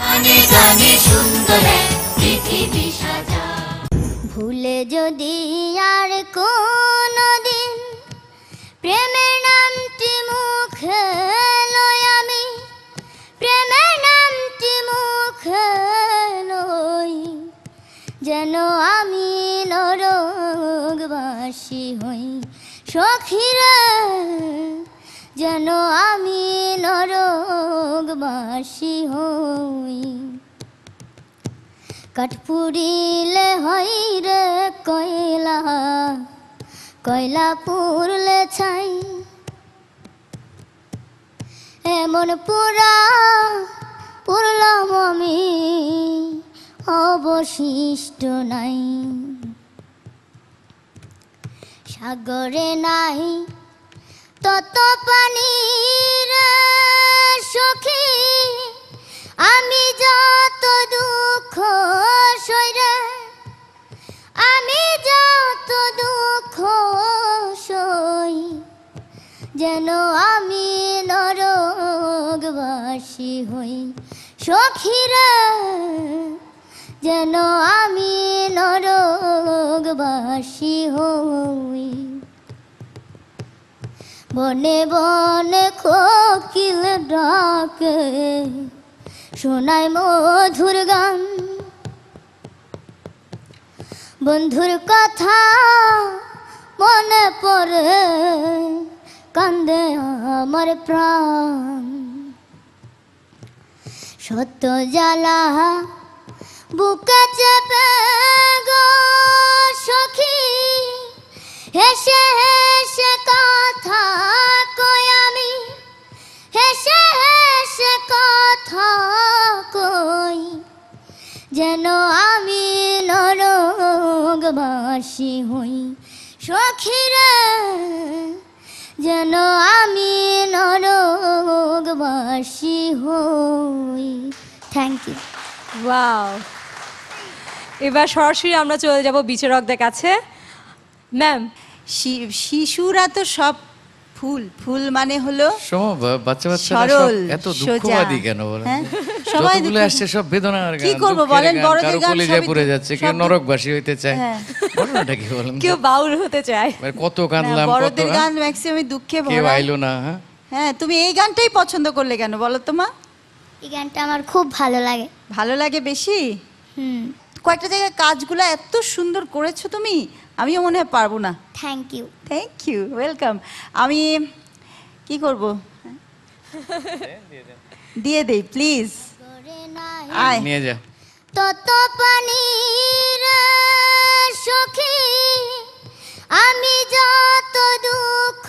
গানে গানে সুন্দর এক পৃথিবী সাজা। ভুলে যদি আর কোনদিন প্রেমের নামটি মুখে লই আমি, প্রেমের নামটি মুখে লই, যেন আমি নরকবাসী হই সখীরা, যেন আমি নরকবাসী হই। কাঠপুরিলে হয় রে কয়লা, কয়লা পুরলে ছাই, এমন পুরা পুরলাম আমি অবশিষ্ট নাই। সাগরে নাই তত পানি রে সখী, আমি যত দুঃখ সইরে, আমি যত দুঃখ সই, যেন আমি নরকবাসী হই সখীরা, যেন আমি নরকবাসী হই। বনে বনে কোকিল ডাকে শোনায় মধুর গান, বন্ধুর কথা মনে পড়ে কান্দে আমার প্রাণ। সত্য জ্বালা বুকে চেপে গো সখী, হেসে হেসে কথা কই আমি, হেসে হেসে কথা কই, যেন আমি নরকবাসী হই সখীরা, যেন আমি নরকবাসী হই। Thank you. ওয়াও, এবার সরাসরি আমরা চলে যাব বিচারকদের কাছে। ম্যাম, শিশুরা তো সব ফুল, ফুল মানে হলো বাচ্চা বাচ্চারা সব এত দুঃখবাদী কেন বলেন? সবাই যতগুলো আসছে সব বেদনার গান, কি করব বলেন? বড়দের গান কলেজায় পড়ে যাচ্ছে, কেউ নরকবাসী হইতে চায়, ঘটনাটা কি বলেন? কেউ বাউল হতে চায়, কত কাঁদলাম, বড়দের গান ম্যাক্সিমাম দুঃখে ভরা, কেউ আইলো না। হ্যাঁ, তুমি এই গানটাই পছন্দ করলে কেন বলো তো মা? এই গানটা আমার খুব ভালো লাগে। ভালো লাগে বেশি? কয়েকটা জায়গায় কাজগুলো এত সুন্দর করেছো তুমি, আমিও মনে হয় পারবো না। Thank you. Thank you, welcome. আমি কি করব? দিয়ে দেই প্লিজ, আয় নিয়ে যা। তত পানি রে সখী, আমি যত দুঃখ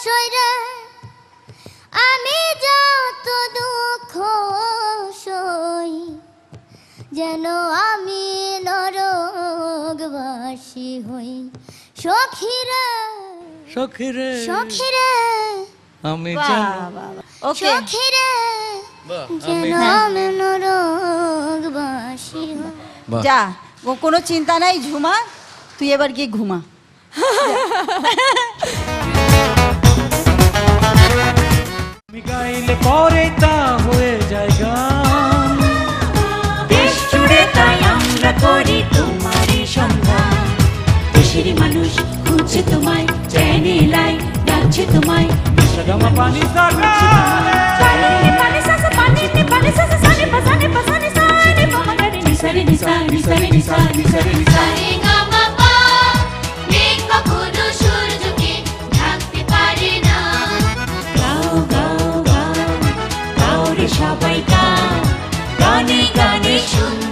সইরে, আমি যত দুঃখ সই, যেন আমি নরকবাসী হই সখীরা, সখীরে সখীরা, আমি সখীরা, যেন আমি নরকবাসী হই। যা, কোনো চিন্তা নাই ঝুমা, তুই এবার গিয়ে ঘুমা। আমি গাইলে পরে তা হয়ে যায় গান, দেশ জুড়ে তাই আমরা করি তোমারই সন্ধান। দেশের মানুষ খুঁজছে তোমায়, চ্যানেলাই ডাকছে তোমায়, সাগমা পানি সাগা পানি সাসা পানি নে পানি সাসা সানি পাসানি পাসানি সানি পামাগারে নিসারে নিসা নিসারে নিসা নিসারে নিসা রে গা মা পা, মেঘ কখনো সূর্যকে ঢাকতে পারে না। গাও গাও গাও গাও রে সবাই গাও, গানে গানে সুন্দর